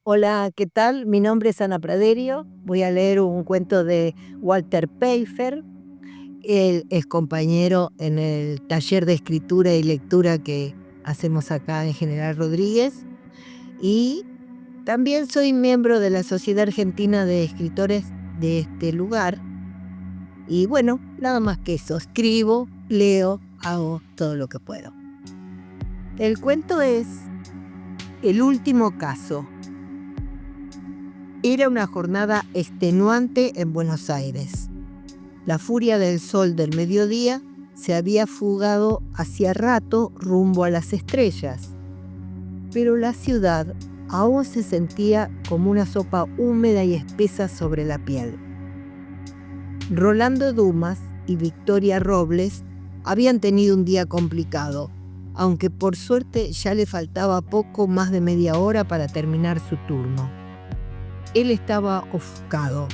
Hola, ¿qué tal? Mi nombre es Ana Praderio. Voy a leer un cuento de Walter Pfeiffer. Él es compañero en el taller de escritura y lectura que hacemos acá en General Rodríguez. Y también soy miembro de la Sociedad Argentina de Escritores de este lugar. Y bueno, nada más que eso. Escribo, leo, hago todo lo que puedo. El cuento es El último caso. Era una jornada extenuante en Buenos Aires. La furia del sol del mediodía se había fugado hacía rato rumbo a las estrellas, pero la ciudad aún se sentía como una sopa húmeda y espesa sobre la piel. Rolando Dumas y Victoria Robles habían tenido un día complicado, aunque por suerte ya le faltaba poco más de media hora para terminar su turno. Él estaba ofuscado.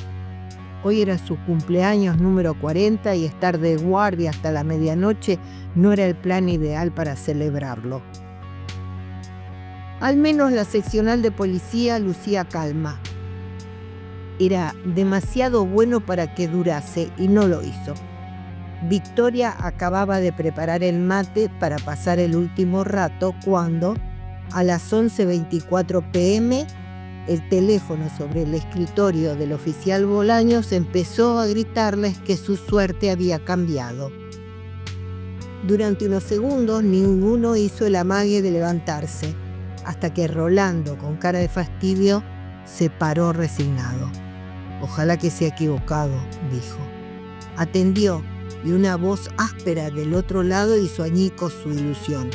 Hoy era su cumpleaños número 40 y estar de guardia hasta la medianoche no era el plan ideal para celebrarlo. Al menos la seccional de policía lucía calma. Era demasiado bueno para que durase y no lo hizo. Victoria acababa de preparar el mate para pasar el último rato cuando, a las 11:24 p.m., el teléfono sobre el escritorio del oficial Bolaños empezó a gritarles que su suerte había cambiado. Durante unos segundos ninguno hizo el amague de levantarse, hasta que Rolando, con cara de fastidio, se paró resignado. «Ojalá que se ha equivocado», dijo. Atendió, y una voz áspera del otro lado hizo añicos su ilusión.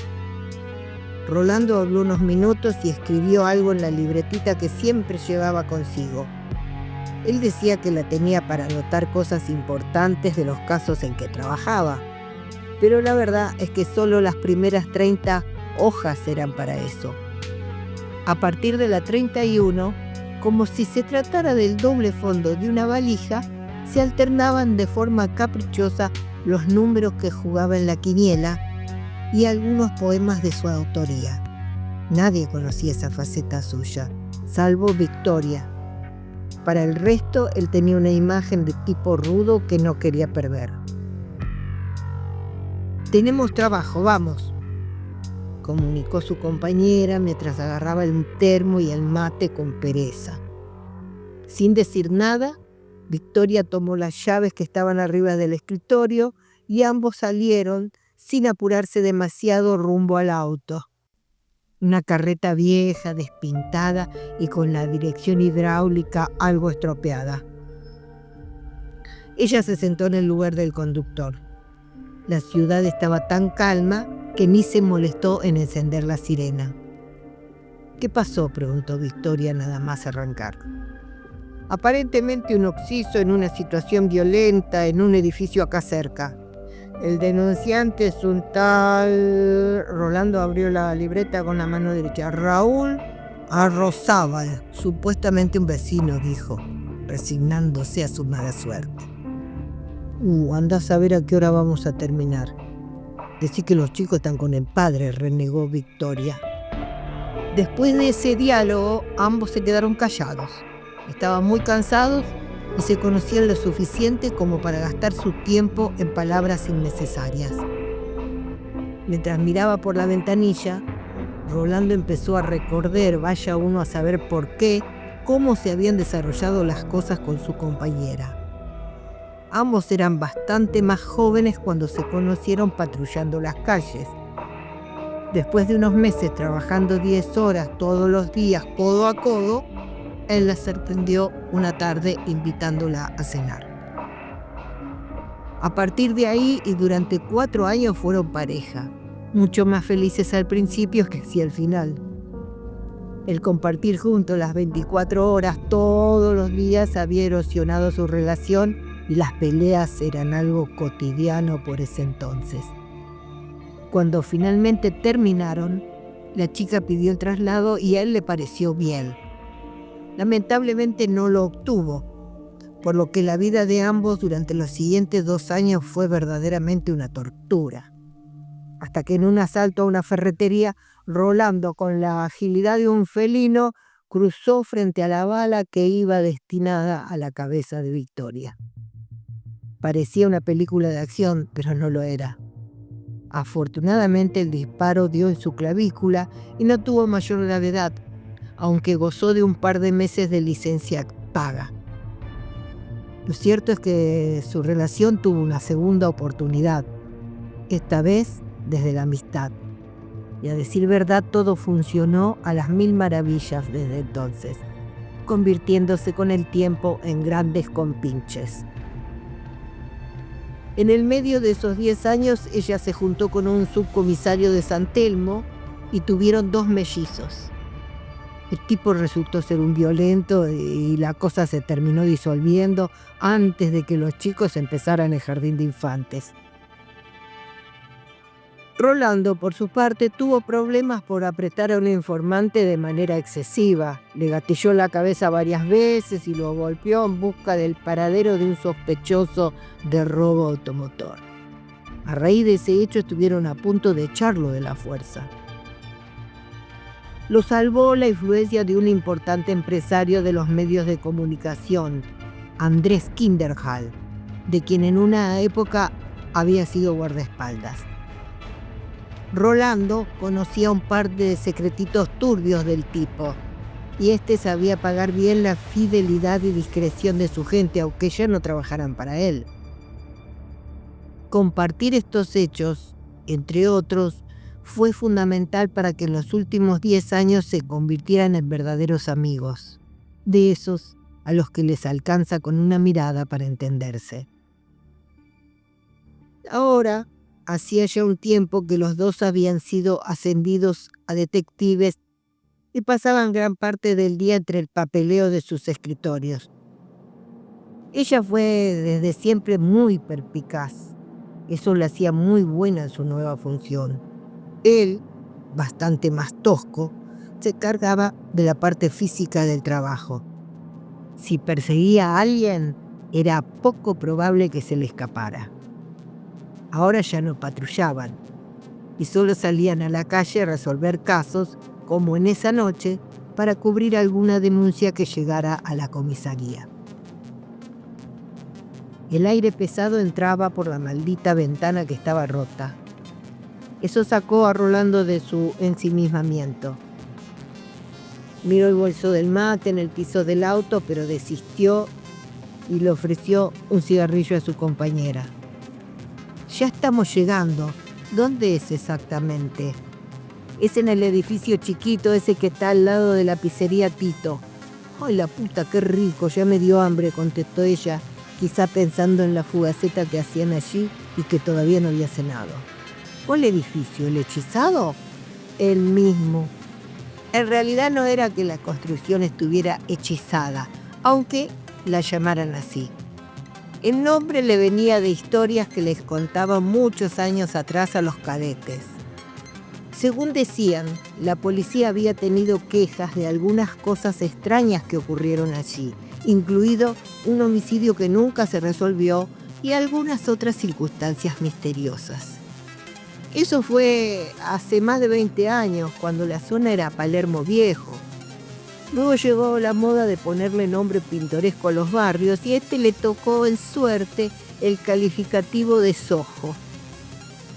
Rolando habló unos minutos y escribió algo en la libretita que siempre llevaba consigo. Él decía que la tenía para anotar cosas importantes de los casos en que trabajaba, pero la verdad es que solo las primeras 30 hojas eran para eso. A partir de la 31, como si se tratara del doble fondo de una valija, se alternaban de forma caprichosa los números que jugaba en la quiniela y algunos poemas de su autoría. Nadie conocía esa faceta suya, salvo Victoria. Para el resto, él tenía una imagen de tipo rudo que no quería perder. «Tenemos trabajo, vamos», comunicó su compañera mientras agarraba el termo y el mate con pereza. Sin decir nada, Victoria tomó las llaves que estaban arriba del escritorio y ambos salieron sin apurarse demasiado rumbo al auto. Una carreta vieja, despintada y con la dirección hidráulica algo estropeada. Ella se sentó en el lugar del conductor. La ciudad estaba tan calma que ni se molestó en encender la sirena. «¿Qué pasó?», preguntó Victoria nada más arrancar. «Aparentemente un occiso en una situación violenta en un edificio acá cerca. El denunciante es un tal...» Rolando abrió la libreta con la mano derecha. «Raúl Arrozábal, supuestamente un vecino», dijo, resignándose a su mala suerte. «Andá a saber a qué hora vamos a terminar. Decí que los chicos están con el padre», renegó Victoria. Después de ese diálogo, ambos se quedaron callados. Estaban muy cansados y se conocían lo suficiente como para gastar su tiempo en palabras innecesarias. Mientras miraba por la ventanilla, Rolando empezó a recordar, vaya uno a saber por qué, cómo se habían desarrollado las cosas con su compañera. Ambos eran bastante más jóvenes cuando se conocieron patrullando las calles. Después de unos meses trabajando 10 horas todos los días, codo a codo, él la sorprendió una tarde invitándola a cenar. A partir de ahí y durante 4 años fueron pareja, mucho más felices al principio que hacia el final. El compartir juntos las 24 horas todos los días había erosionado su relación y las peleas eran algo cotidiano por ese entonces. Cuando finalmente terminaron, la chica pidió el traslado y a él le pareció bien. Lamentablemente no lo obtuvo, por lo que la vida de ambos durante los siguientes 2 años fue verdaderamente una tortura. Hasta que en un asalto a una ferretería, Rolando, con la agilidad de un felino, cruzó frente a la bala que iba destinada a la cabeza de Victoria. Parecía una película de acción, pero no lo era. Afortunadamente el disparo dio en su clavícula y no tuvo mayor gravedad, aunque gozó de un par de meses de licencia paga. Lo cierto es que su relación tuvo una segunda oportunidad, esta vez desde la amistad. Y a decir verdad, todo funcionó a las mil maravillas desde entonces, convirtiéndose con el tiempo en grandes compinches. En el medio de esos 10 años, ella se juntó con un subcomisario de San Telmo y tuvieron 2 mellizos. El tipo resultó ser un violento y la cosa se terminó disolviendo antes de que los chicos empezaran el jardín de infantes. Rolando, por su parte, tuvo problemas por apretar a un informante de manera excesiva. Le gatilló la cabeza varias veces y lo golpeó en busca del paradero de un sospechoso de robo automotor. A raíz de ese hecho estuvieron a punto de echarlo de la fuerza. Lo salvó la influencia de un importante empresario de los medios de comunicación, Andrés Kinderhall, de quien en una época había sido guardaespaldas. Rolando conocía un par de secretitos turbios del tipo, y este sabía pagar bien la fidelidad y discreción de su gente, aunque ya no trabajaran para él. Compartir estos hechos, entre otros, fue fundamental para que en los últimos 10 años se convirtieran en verdaderos amigos, de esos a los que les alcanza con una mirada para entenderse. Ahora, hacía ya un tiempo que los dos habían sido ascendidos a detectives y pasaban gran parte del día entre el papeleo de sus escritorios. Ella fue desde siempre muy perspicaz. Eso la hacía muy buena en su nueva función. Él, bastante más tosco, se cargaba de la parte física del trabajo. Si perseguía a alguien, era poco probable que se le escapara. Ahora ya no patrullaban y solo salían a la calle a resolver casos, como en esa noche, para cubrir alguna denuncia que llegara a la comisaría. El aire pesado entraba por la maldita ventana que estaba rota. Eso sacó a Rolando de su ensimismamiento. Miró el bolso del mate en el piso del auto, pero desistió y le ofreció un cigarrillo a su compañera. Ya estamos llegando. ¿Dónde es exactamente? Es en el edificio chiquito ese que está al lado de la pizzería Tito. ¡Ay, la puta, qué rico! Ya me dio hambre, contestó ella, quizá pensando en la fugaceta que hacían allí y que todavía no había cenado. ¿Cuál edificio? ¿El hechizado? El mismo. En realidad no era que la construcción estuviera hechizada, aunque la llamaran así. El nombre le venía de historias que les contaban muchos años atrás a los cadetes. Según decían, la policía había tenido quejas de algunas cosas extrañas que ocurrieron allí, incluido un homicidio que nunca se resolvió y algunas otras circunstancias misteriosas. Eso fue hace más de 20 años, cuando la zona era Palermo Viejo. Luego llegó la moda de ponerle nombre pintoresco a los barrios y a este le tocó en suerte el calificativo de Soho.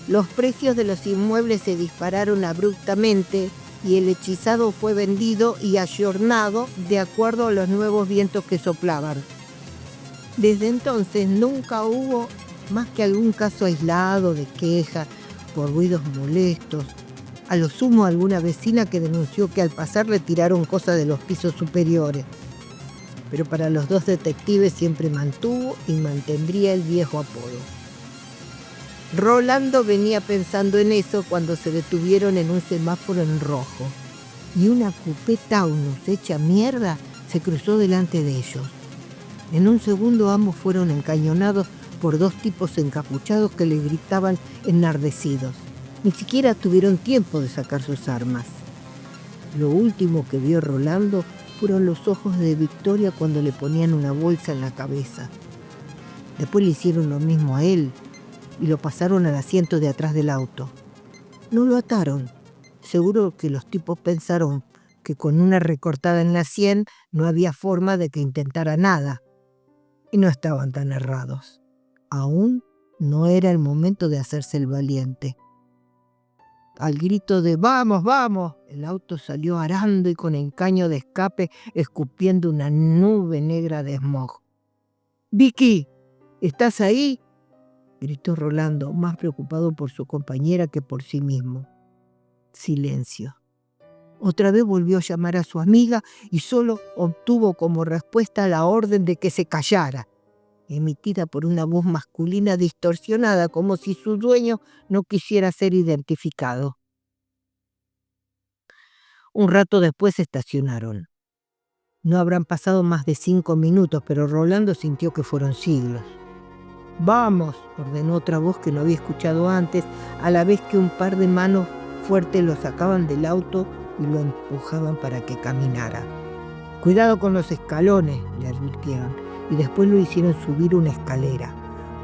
Los precios de los inmuebles se dispararon abruptamente y el hechizado fue vendido y ayornado de acuerdo a los nuevos vientos que soplaban. Desde entonces nunca hubo más que algún caso aislado de queja por ruidos molestos. A lo sumo alguna vecina que denunció que al pasar le tiraron cosas de los pisos superiores. Pero para los dos detectives siempre mantuvo y mantendría el viejo apodo. Rolando venía pensando en eso cuando se detuvieron en un semáforo en rojo y una coupé Taunus hecha mierda se cruzó delante de ellos. En un segundo ambos fueron encañonados por 2 tipos encapuchados que le gritaban enardecidos. Ni siquiera tuvieron tiempo de sacar sus armas. Lo último que vio Rolando fueron los ojos de Victoria cuando le ponían una bolsa en la cabeza. Después le hicieron lo mismo a él y lo pasaron al asiento de atrás del auto. No lo ataron. Seguro que los tipos pensaron que con una recortada en la sien no había forma de que intentara nada. Y no estaban tan errados. Aún no era el momento de hacerse el valiente. Al grito de ¡vamos, vamos!, el auto salió arando y con el caño de escape escupiendo una nube negra de smog. «Vicky, ¿estás ahí?», gritó Rolando, más preocupado por su compañera que por sí mismo. Silencio. Otra vez volvió a llamar a su amiga y solo obtuvo como respuesta la orden de que se callara, emitida por una voz masculina distorsionada, como si su dueño no quisiera ser identificado. Un rato después estacionaron. No habrán pasado más de 5 minutos, pero Rolando sintió que fueron siglos. «Vamos», ordenó otra voz que no había escuchado antes, a la vez que un par de manos fuertes lo sacaban del auto y lo empujaban para que caminara. «Cuidado con los escalones», le advirtieron, y después lo hicieron subir una escalera.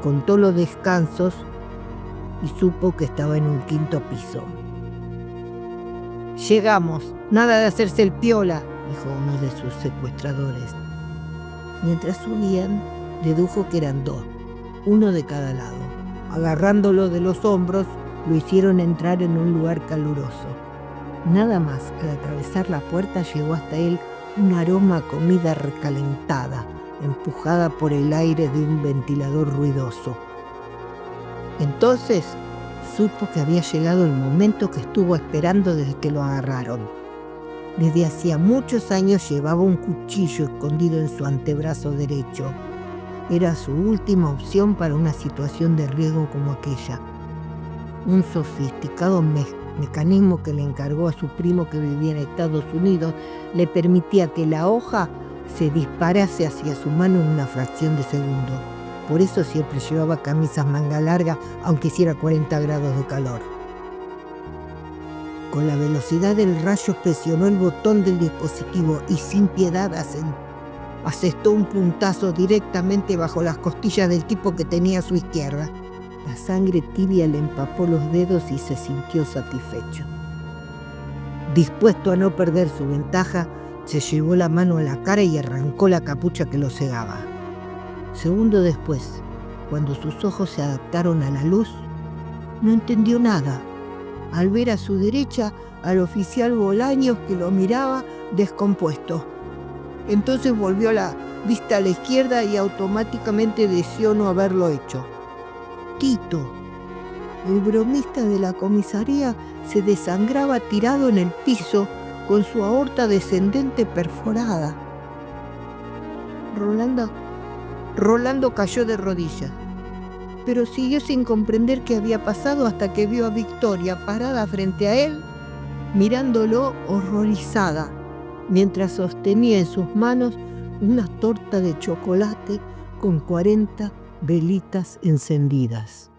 Contó los descansos y supo que estaba en un 5.º piso. «Llegamos, nada de hacerse el piola», dijo uno de sus secuestradores. Mientras subían, dedujo que eran 2, uno de cada lado. Agarrándolo de los hombros, lo hicieron entrar en un lugar caluroso. Nada más, al atravesar la puerta llegó hasta él un aroma a comida recalentada, empujada por el aire de un ventilador ruidoso. Entonces supo que había llegado el momento que estuvo esperando desde que lo agarraron. Desde hacía muchos años llevaba un cuchillo escondido en su antebrazo derecho. Era su última opción para una situación de riesgo como aquella. Un sofisticado mecanismo que le encargó a su primo que vivía en Estados Unidos le permitía que la hoja se disparase hacia su mano en una fracción de segundo. Por eso siempre llevaba camisas manga larga, aunque hiciera 40 grados de calor. Con la velocidad del rayo presionó el botón del dispositivo y sin piedad asestó un puntazo directamente bajo las costillas del tipo que tenía a su izquierda. La sangre tibia le empapó los dedos y se sintió satisfecho. Dispuesto a no perder su ventaja, se llevó la mano a la cara y arrancó la capucha que lo cegaba. Segundo después, cuando sus ojos se adaptaron a la luz, no entendió nada. Al ver a su derecha al oficial Bolaños que lo miraba descompuesto. Entonces volvió la vista a la izquierda y automáticamente deseó no haberlo hecho. Tito, el bromista de la comisaría, se desangraba tirado en el piso con su aorta descendente perforada. Rolando cayó de rodillas, pero siguió sin comprender qué había pasado hasta que vio a Victoria parada frente a él, mirándolo horrorizada, mientras sostenía en sus manos una torta de chocolate con 40 velitas encendidas.